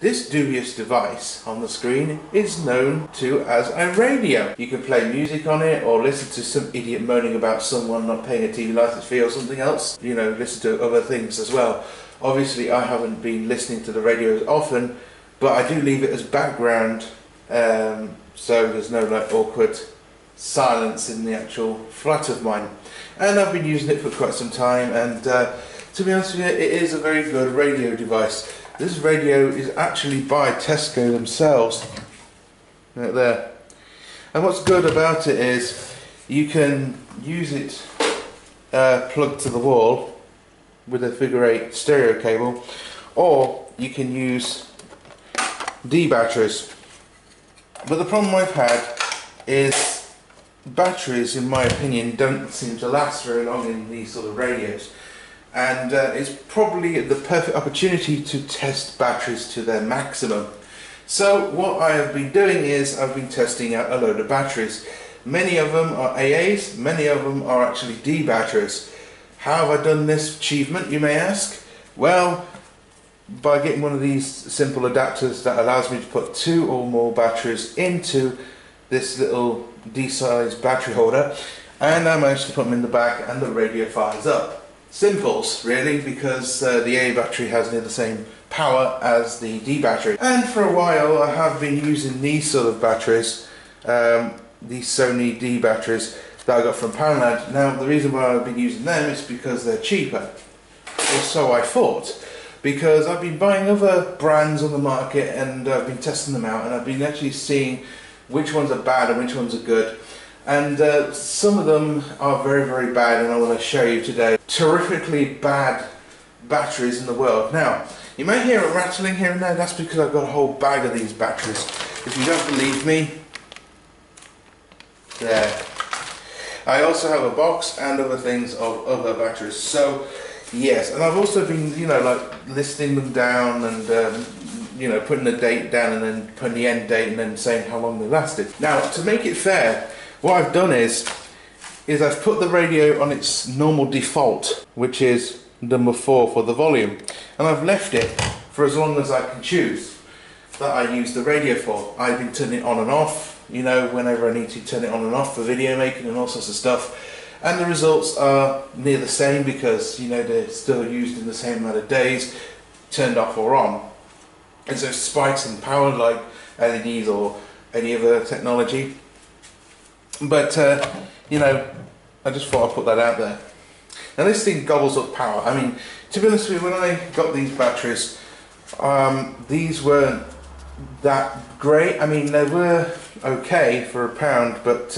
This dubious device on the screen is known to as a radio. You can play music on it or listen to some idiot moaning about someone not paying a TV license fee or something else. You know, listen to other things as well. Obviously I haven't been listening to the radio as often, but I do leave it as background so there's no like awkward silence in the actual flat of mine. And I've been using it for quite some time, and to be honest with you, it is a very good radio device. This radio is actually by Tesco themselves, right there. And what's good about it is you can use it plugged to the wall with a figure 8 stereo cable, or you can use D batteries. But the problem I've had is batteries, in my opinion, don't seem to last very long in these sort of radios. And it's probably the perfect opportunity to test batteries to their maximum. So what I have been doing is I've been testing out a load of batteries. Many of them are AAs, many of them are actually D batteries. How have I done this achievement, you may ask? Well, by getting one of these simple adapters that allows me to put 2 or more batteries into this little D-sized battery holder, and I managed to put them in the back and the radio fires up. Simples really, because the A battery has near the same power as the D battery. And for a while I have been using these sort of batteries, these Sony D batteries that I got from Poundland. Now the reason why I've been using them is because they're cheaper, or so I thought. Because I've been buying other brands on the market and I've been testing them out, and I've been actually seeing which ones are bad and which ones are good. And some of them are very, very bad, and I want to show you today terrifically bad batteries in the world. Now, you may hear it rattling here and there. That's because I've got a whole bag of these batteries. If you don't believe me, there. I also have a box and other things of other batteries. So yes, and I've also been, you know, like listing them down and you know, putting the date down and then putting the end date and then saying how long they lasted. Now, to make it fair, what I've done is I've put the radio on its normal default, which is number 4 for the volume, and I've left it for as long as I can choose that I use the radio for. I've been turning it on and off, you know, whenever I need to turn it on and off for video making and all sorts of stuff. And the results are near the same because, you know, they're still used in the same amount of days, turned off or on. And so spikes in power like LEDs or any other technology. But, you know, I just thought I'd put that out there. Now this thing gobbles up power. I mean, to be honest with you, when I got these batteries, these weren't that great. I mean, they were okay for £1, but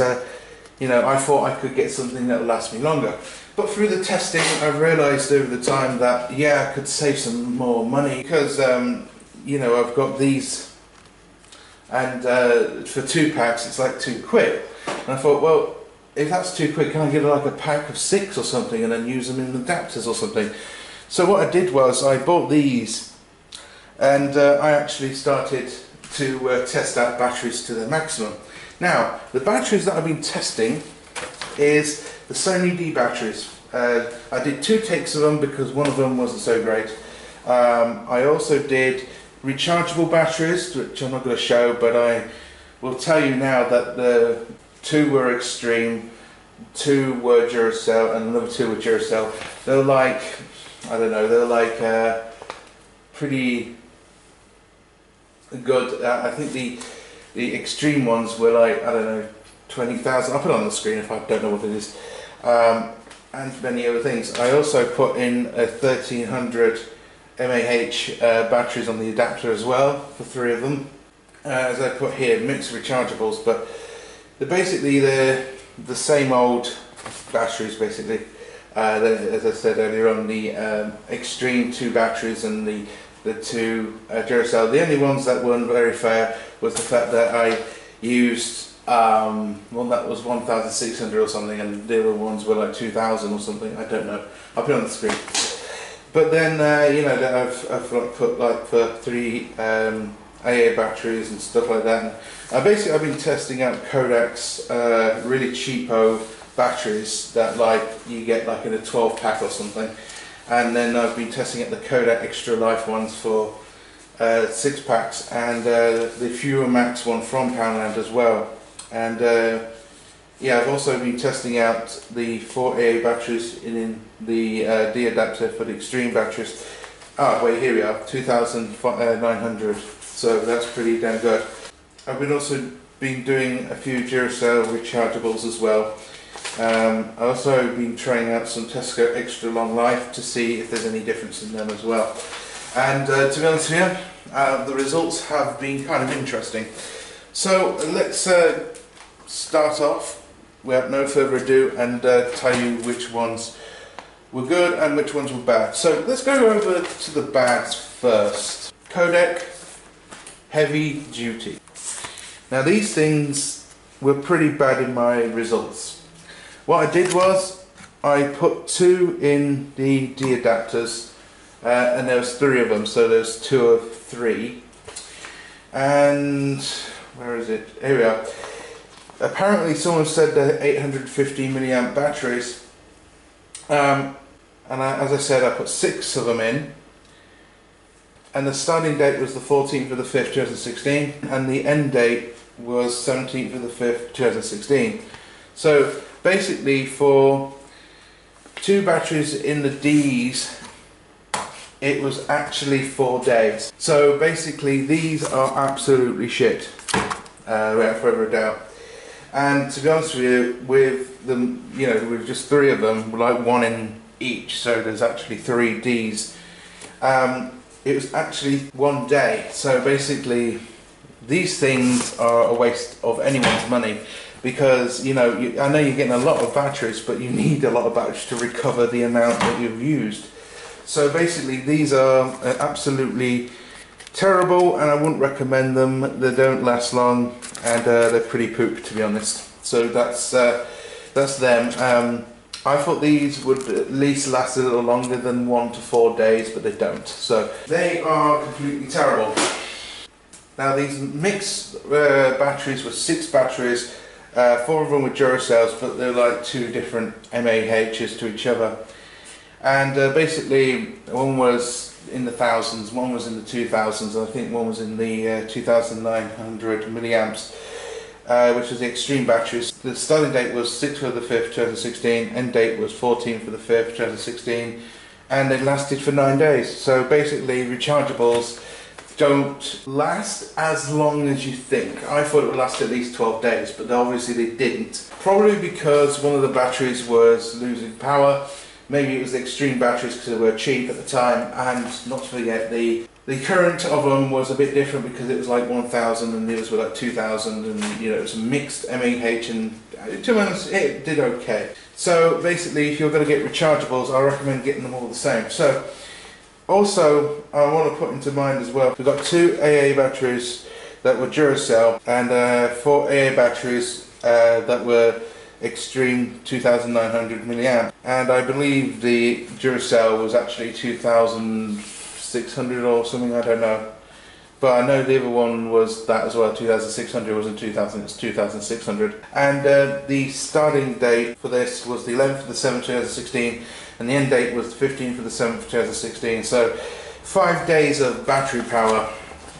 you know, I thought I could get something that would last me longer. But through the testing, I've realised over the time that, yeah, I could save some more money because, you know, I've got these, and for 2 packs, it's like £2. And I thought, well, if that's £2, can I get like a pack of 6 or something and then use them in adapters or something? So what I did was I bought these, and I actually started to test out batteries to their maximum. Now, the batteries that I've been testing is the Sony D batteries. I did 2 takes of them because one of them wasn't so great. I also did rechargeable batteries, which I'm not going to show, but I will tell you now that the 2 were extreme, 2 were Duracell, and another 2 were Duracell. They're like, I don't know, they're like pretty good. I think the extreme ones were like, I don't know, 20,000. I'll put it on the screen if I don't know what it is. And many other things. I also put in a 1300 mAh batteries on the adapter as well, for 3 of them. As I put here, mixed rechargeables, but they're the same old batteries basically. As I said earlier on, the extreme 2 batteries and the 2 Duracell. The only ones that weren't very fair was the fact that I used one that was 1,600 or something, and the other ones were like 2,000 or something. I don't know. I'll put it on the screen. But then you know, I've like put like for 3 AA batteries and stuff like that. And basically, I've been testing out Kodak's really cheapo batteries that like you get like in a 12 pack or something. And then I've been testing out the Kodak Extra Life ones for 6 packs, and the Fewer Max one from Poundland as well. And yeah, I've also been testing out the 4 AA batteries in the D adapter for the extreme batteries. Ah, wait, here we are, 2,900. So that's pretty damn good. I've also been doing a few Duracell rechargeables as well. I've also been trying out some Tesco Extra Long Life to see if there's any difference in them as well. And to be honest with you, the results have been kind of interesting. So let's start off without no further ado and tell you which ones were good and which ones were bad. So let's go over to the bads first. Codec Heavy Duty. Now these things were pretty bad in my results. What I did was I put 2 in the D adapters and there was 3 of them, so there's 2 of 3. And where is it? Here we are. Apparently someone said they're 850 milliamp batteries, and as I said, I put 6 of them in, and the starting date was the 14th of the 5th 2016, and the end date was 17th of the 5th 2016. So basically for 2 batteries in the Ds, it was actually 4 days. So basically these are absolutely shit, without further doubt. And to be honest with you, with them, you know, with just 3 of them, like 1 in each, so there's actually 3 Ds. It was actually 1 day. So basically, these things are a waste of anyone's money, because you know, I know you're getting a lot of batteries, but you need a lot of batteries to recover the amount that you've used. So basically, these are absolutely terrible, and I wouldn't recommend them. They don't last long, and they're pretty poop, to be honest. So that's them. I thought these would at least last a little longer than 1 to 4 days, but they don't. So they are completely terrible. Now these mixed batteries were 6 batteries, 4 of them were Duracells, but they're like 2 different MAHs to each other. And basically, one was in the thousands, one was in the 2000s, and I think one was in the 2,900 milliamps, which was the extreme batteries. The starting date was 6th of the 5th 2016, end date was 14th of the 5th 2016, and they lasted for 9 days. So basically, rechargeables don't last as long as you think. I thought it would last at least 12 days, but obviously they didn't. Probably because one of the batteries was losing power. Maybe it was the extreme batteries because they were cheap at the time, and not to forget the current of them was a bit different because it was like 1,000 and the others were like 2,000, and you know, it was a mixed MAH, and to be honest, it did okay. So basically, if you're going to get rechargeables, I recommend getting them all the same. So also, I want to put into mind as well, we've got 2 AA batteries that were Duracell, and 4 AA batteries that were extreme 2,900 milliamp, and I believe the Duracell was actually 2,600 or something, I don't know, but I know the other one was that as well. 2,600 wasn't 2,000, it's 2,600. And the starting date for this was the 11th of the 7th 2016, and the end date was the 15th of the 7th 2016. So 5 days of battery power.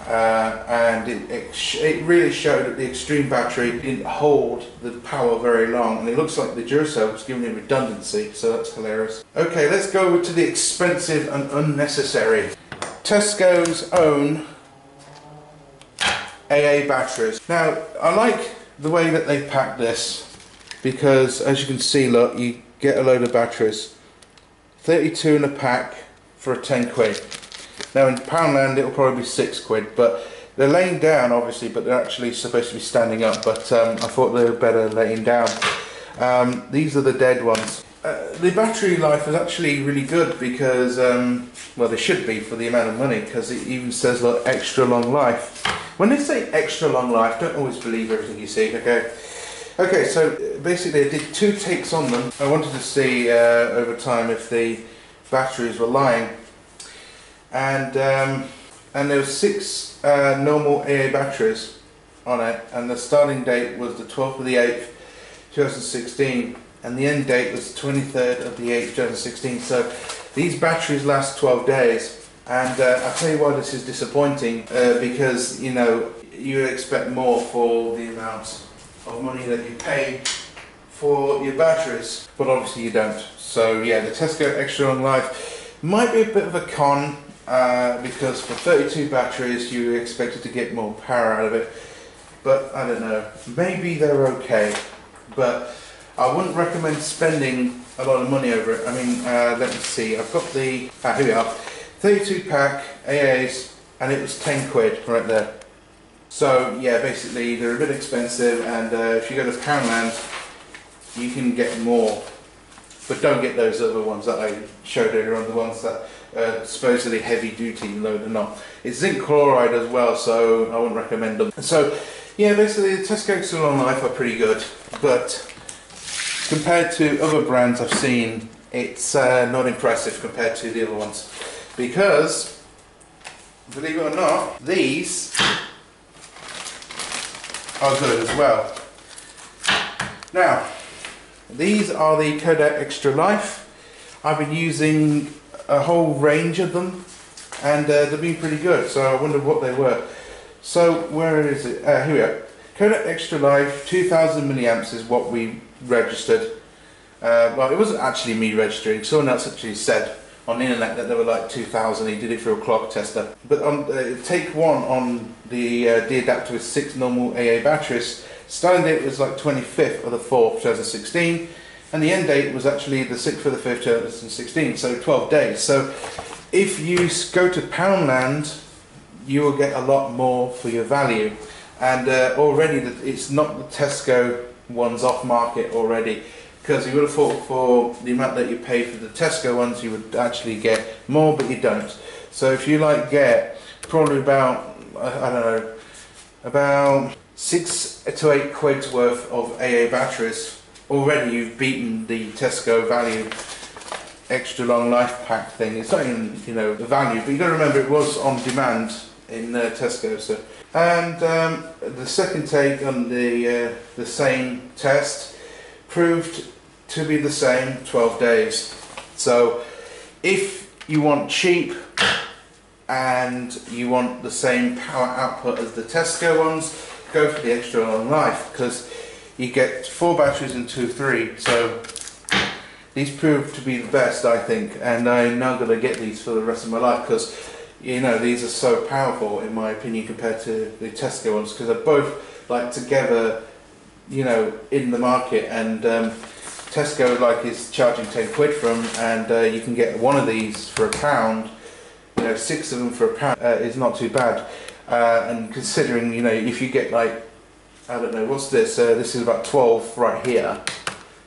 And it really showed that the extreme battery didn't hold the power very long, and it looks like the Duracell was giving it redundancy, so that's hilarious. Okay, let's go over to the expensive and unnecessary. Tesco's own AA batteries. Now, I like the way that they pack this, because as you can see, look, you get a load of batteries, 32 in a pack for a 10 quid. Now in Poundland it'll probably be 6 quid, but they're laying down obviously, but they're actually supposed to be standing up, but I thought they were better laying down. These are the dead ones. The battery life is actually really good because, well, they should be for the amount of money, because it even says, look, extra long life. When they say extra long life, don't always believe everything you see, okay? Okay, so basically I did 2 takes on them. I wanted to see over time if the batteries were lying. And there were 6 normal AA batteries on it, and the starting date was the 12th of the 8th 2016, and the end date was the 23rd of the 8th 2016. So these batteries last 12 days, And I'll tell you why this is disappointing, because you know, you expect more for the amount of money that you pay for your batteries, but obviously you don't. So yeah, the Tesco Extra Long Life might be a bit of a con, because for 32 batteries you expected to get more power out of it, but I don't know, maybe they're okay, but I wouldn't recommend spending a lot of money over it. I mean, let me see, I've got the, here we are, 32 pack AAs, and it was 10 quid right there. So yeah, basically they're a bit expensive, and if you go to Poundland you can get more, but don't get those other ones that I showed earlier on, the ones that are supposedly heavy duty, no they're not. It's zinc chloride as well, so I wouldn't recommend them. So yeah, basically the Tesco Extra Long Life are pretty good, but compared to other brands I've seen, it's not impressive compared to the other ones, because believe it or not, these are good as well. Now, these are the Kodak Extra Life. I've been using a whole range of them, and they've been pretty good, so I wonder what they were. So where is it? Here we are. Kodak Extra Life 2000 milliamps is what we registered. Well, it wasn't actually me registering, someone else actually said on the internet that they were like 2000, he did it for a clock tester. But on take one on the adapter with 6 normal AA batteries, starting date was like 25th of the 4th 2016, and the end date was actually the 6th of the 5th 2016, so 12 days. So if you go to Poundland, you will get a lot more for your value, and already it's not the Tesco ones off market already, because you would have thought for the amount that you pay for the Tesco ones you would actually get more, but you don't. So if you like get probably about, I don't know, about 6 to 8 quid's worth of AA batteries, already you've beaten the Tesco value Extra Long Life pack thing. It's not even, you know, the value, but you got to remember it was on demand in Tesco. So, and the second take on the same test proved to be the same, 12 days. So if you want cheap and you want the same power output as the Tesco ones, go for the Extra Long Life, because you get 4 batteries and 3. So these prove to be the best, I think, and I'm now going to get these for the rest of my life, because you know, these are so powerful in my opinion compared to the Tesco ones, because they're both like together, you know, in the market, and Tesco like is charging 10 quid from, and you can get one of these for £1. You know, 6 of them for £1 is not too bad, and considering, you know, if you get like, I don't know, what's this? This is about 12 right here.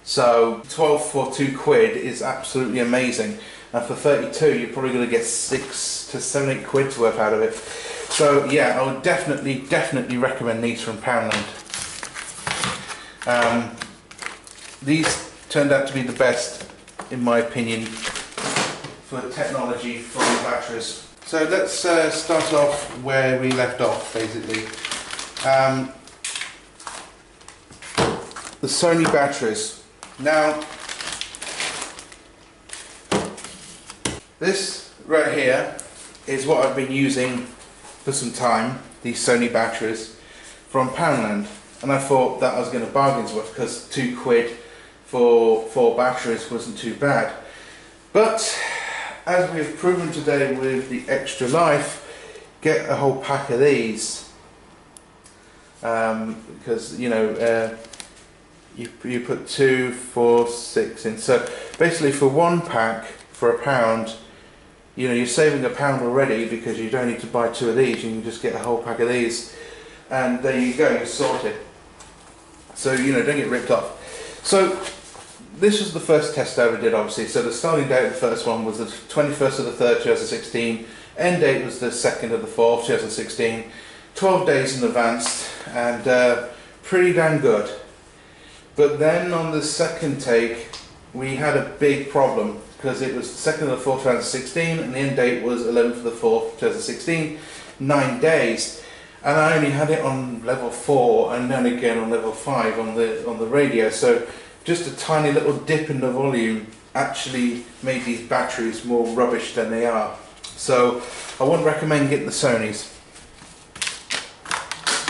So 12 for 2 quid is absolutely amazing, and for 32 you're probably going to get 6 to 7, 8 quid's worth out of it. So yeah, I would definitely recommend these from Poundland. These turned out to be the best, in my opinion, for technology for the batteries. So let's start off where we left off, basically. The Sony batteries. Now, this right here is what I've been using for some time, these Sony batteries from Poundland, and I thought that I was going to bargains with, because 2 quid for 4 batteries wasn't too bad. But as we've proven today with the Extra Life, get a whole pack of these, because you know, you put 2, 4, 6 in. So basically for 1 pack for £1, you know, you're saving £1 already, because you don't need to buy 2 of these, you can just get a whole pack of these, and there you go, you're sorted. So, you know, don't get ripped off. So this was the first test I ever did, obviously. So the starting date of the first one was the 21st of the 3rd 2016, end date was the 2nd of the 4th 2016, 12 days in advance, and pretty damn good. But then on the second take we had a big problem, because it was 2nd of the 4th 2016 and the end date was 11th of the 4th 2016, 9 days. And I only had it on level 4 and then again on level 5 on the radio, so just a tiny little dip in the volume actually made these batteries more rubbish than they are. So I wouldn't recommend getting the Sonys.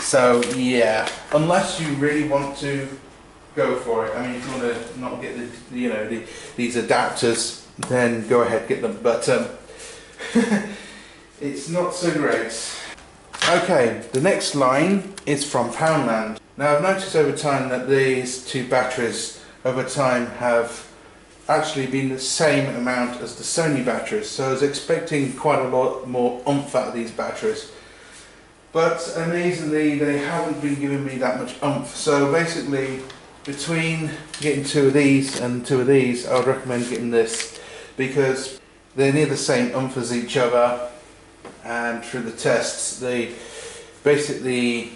So yeah, unless you really want to go for it. I mean, if you want to not get these adapters, then go ahead, get them. But it's not so great. Okay, the next line is from Poundland. Now I've noticed over time that these two batteries over time have actually been the same amount as the Sony batteries, so I was expecting quite a lot more oomph out of these batteries. But amazingly, they haven't been giving me that much oomph. So basically, between getting two of these and two of these, I would recommend getting this because they're near the same oomph as each other, and through the tests, they basically,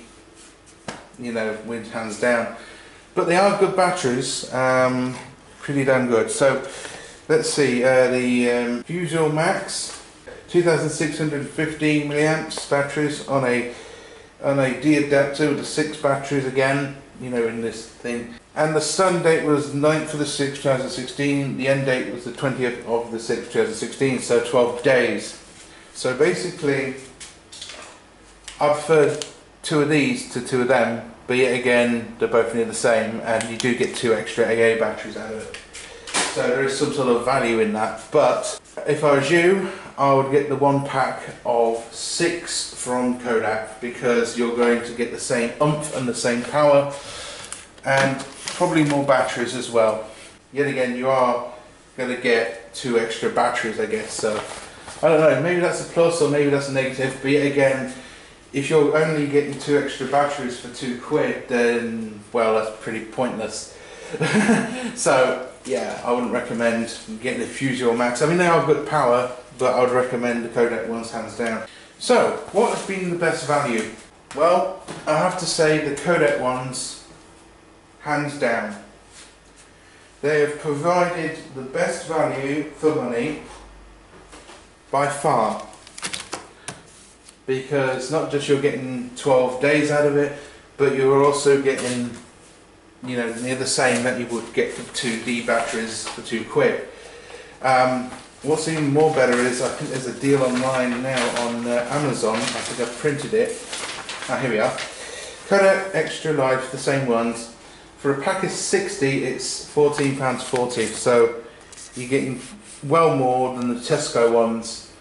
went hands down. But they are good batteries, pretty damn good. So let's see, the Fusion Max. 2615 milliamps batteries on a D adapter with the 6 batteries again, in this thing. And the start date was 9th of the 6th, 2016. The end date was the 20th of the 6th, 2016. So 12 days. So basically, I preferred two of these to two of them, but yet again, they're both near the same, and you do get 2 extra AA batteries out of it. So there is some sort of value in that. But if I was you, I would get the 1 pack of 6 from Kodak, because you're going to get the same oomph and the same power and probably more batteries as well. Yet again, you are going to get 2 extra batteries, I guess. So I don't know, maybe that's a plus or maybe that's a negative, but yet again, if you're only getting 2 extra batteries for £2, then well, that's pretty pointless. So yeah, I wouldn't recommend getting the Fusion Max. I mean, they are good power, but I would recommend the Kodak ones hands down. So, what has been the best value? Well, I have to say the Kodak ones, hands down. They have provided the best value for money by far. Because not just you're getting 12 days out of it, but you're also getting, near the same that you would get for 2D batteries for £2. What's even more better is, I think there's a deal online now on Amazon. I think I've printed it. Ah, here we are. Kodak Extra Life, the same ones. For a pack of 60, it's £14.40. So you're getting well more than the Tesco ones,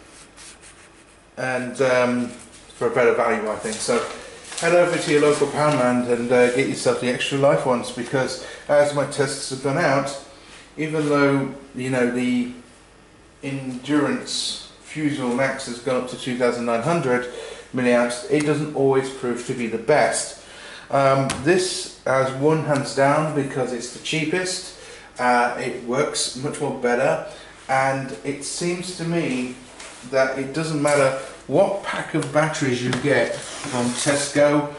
and for a better value, I think. So head over to your local Poundland and get yourself the Extra Life ones, because as my tests have gone out, even though the Endurance Fusion Max has gone up to 2900 milliamps, it doesn't always prove to be the best. This has won hands down because it's the cheapest, it works much more better, and it seems to me that it doesn't matter what pack of batteries you get from Tesco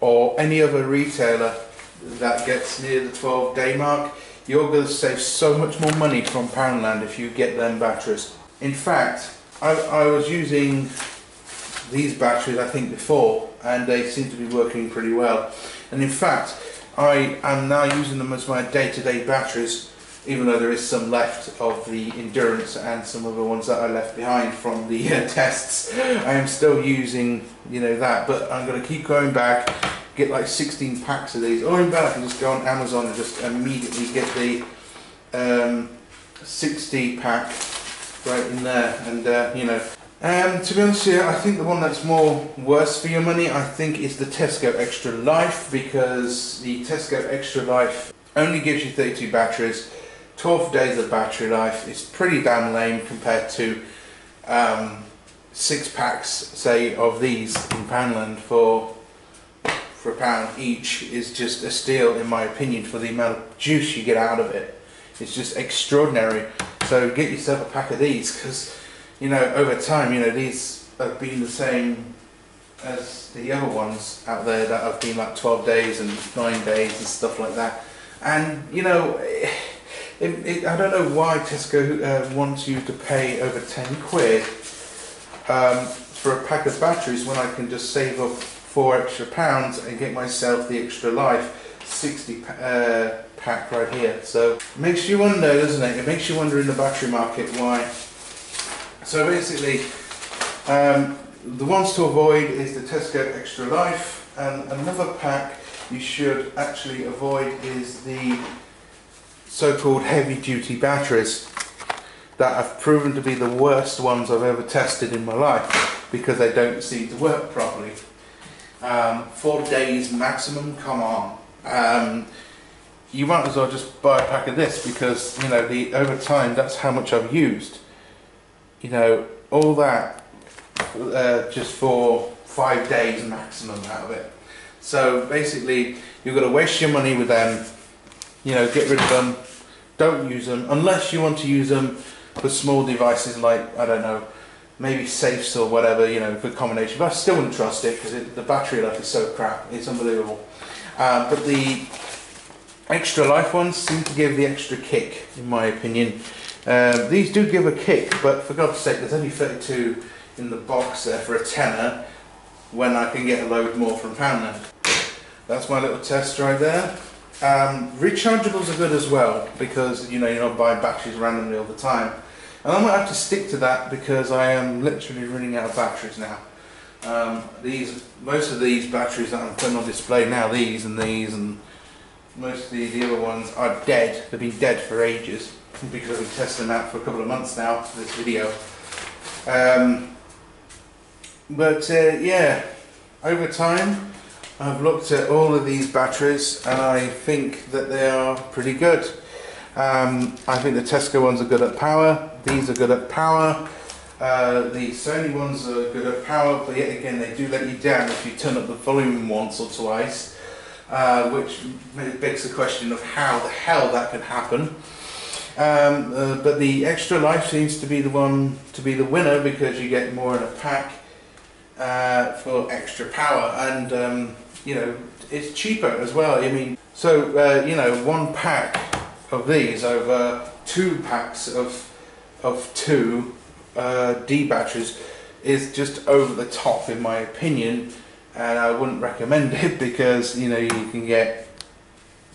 or any other retailer that gets near the 12-day mark, you're going to save so much more money from Poundland if you get them batteries. In fact, I was using these batteries I think before, and they seem to be working pretty well. And in fact, I am now using them as my day-to-day batteries, even though there is some left of the Endurance and some of the ones that I left behind from the tests. I am still using, that, but I'm going to keep going back, get like 16 packs of these, or in fact I can just go on Amazon and just immediately get the 60 pack right in there, and to be honest here, I think the one that's more worse for your money, I think, is the Tesco Extra Life, because the Tesco Extra Life only gives you 32 batteries, 12 days of battery life. It's pretty damn lame compared to 6 packs, say, of these in Poundland for £1 each. Is just a steal, in my opinion, for the amount of juice you get out of it. It's just extraordinary. So get yourself a pack of these, because over time, these have been the same as the other ones out there that have been like 12 days and 9 days and stuff like that. And I don't know why Tesco wants you to pay over £10 for a pack of batteries when I can just save up £4 extra and get myself the Extra Life 60 pack right here. So it makes you wonder, doesn't it? It makes you wonder in the battery market why So basically, the ones to avoid is the Tesco Extra Life, and another pack you should actually avoid is the so-called heavy-duty batteries that have proven to be the worst ones I've ever tested in my life because they don't seem to work properly. 4 days maximum, come on. You might as well just buy a pack of this because, you know, over time that's how much I've used. You know, all that just for 5 days maximum out of it. So basically you've got to waste your money with them, you know, get rid of them, don't use them unless you want to use them for small devices like, I don't know, maybe safes or whatever, you know, for combination. But I still wouldn't trust it because the battery life is so crap, it's unbelievable. But the Extra Life ones seem to give the extra kick, in my opinion. These do give a kick, but for God's sake, there's only 32 in the box there for a tenner when I can get a load more from Poundland. That's my little test right there. Rechargeables are good as well because, you know, you're not buying batteries randomly all the time. And I might have to stick to that because I am literally running out of batteries now. Most of these batteries that I'm putting on display now, these and most of the other ones are dead. They've been dead for ages because I've been testing them out for a couple of months now for this video. Yeah, over time I've looked at all of these batteries and I think that they are pretty good. I think the Tesco ones are good at power, these are good at power, the Sony ones are good at power, but yet again they do let you down if you turn up the volume once or twice, which begs the question of how the hell that can happen. But the Extra Life seems to be the one to be the winner because you get more in a pack for extra power, and you know, it's cheaper as well. I mean, so you know, 1 pack of these over 2 packs of 2 D batteries is just over the top in my opinion, and I wouldn't recommend it because, you know, you can get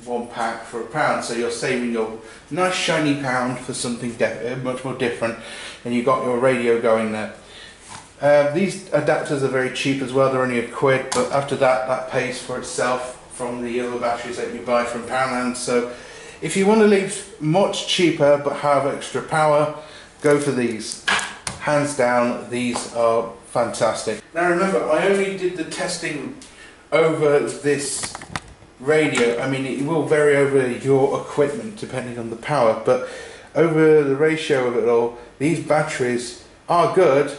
1 pack for £1, so you're saving your nice shiny pound for something much more different, and you got your radio going there. These adapters are very cheap as well, they're only £1, but after that, that pays for itself from the other batteries that you buy from Poundland. So if you want to leave much cheaper but have extra power, go for these. Hands down, these are fantastic. Now remember, I only did the testing over this radio. I mean, it will vary over your equipment depending on the power, but over the ratio of it all, these batteries are good,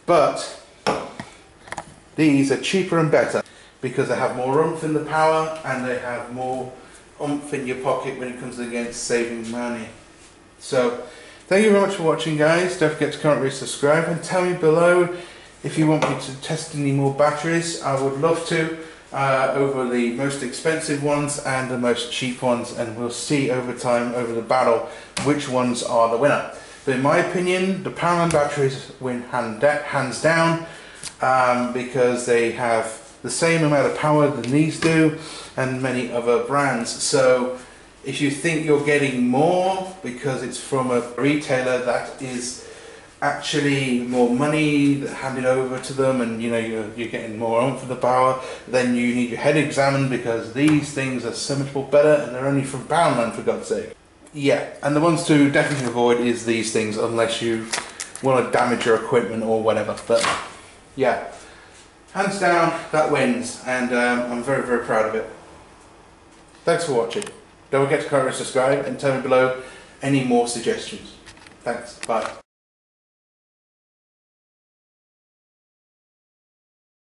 but these are cheaper and better because they have more oomph in the power and they have more oomph in your pocket when it comes against saving money. So thank you very much for watching, guys. Don't forget to comment, rate, subscribe, and tell me below if you want me to test any more batteries. I would love to, over the most expensive ones and the most cheap ones, and we'll see over time, over the battle, which ones are the winner. But in my opinion, the Poundland batteries win hands down because they have the same amount of power than these do and many other brands. So if you think you're getting more because it's from a retailer that is actually more money handed over to them, and you know you're getting more on for the power, then you need your head examined because these things are so much more better and they're only from Poundland, for God's sake. Yeah, and the ones to definitely avoid is these things unless you want to damage your equipment or whatever. But yeah, hands down, that wins, and I'm very, very proud of it. Thanks for watching. Don't forget to comment and subscribe and tell me below any more suggestions. Thanks, bye.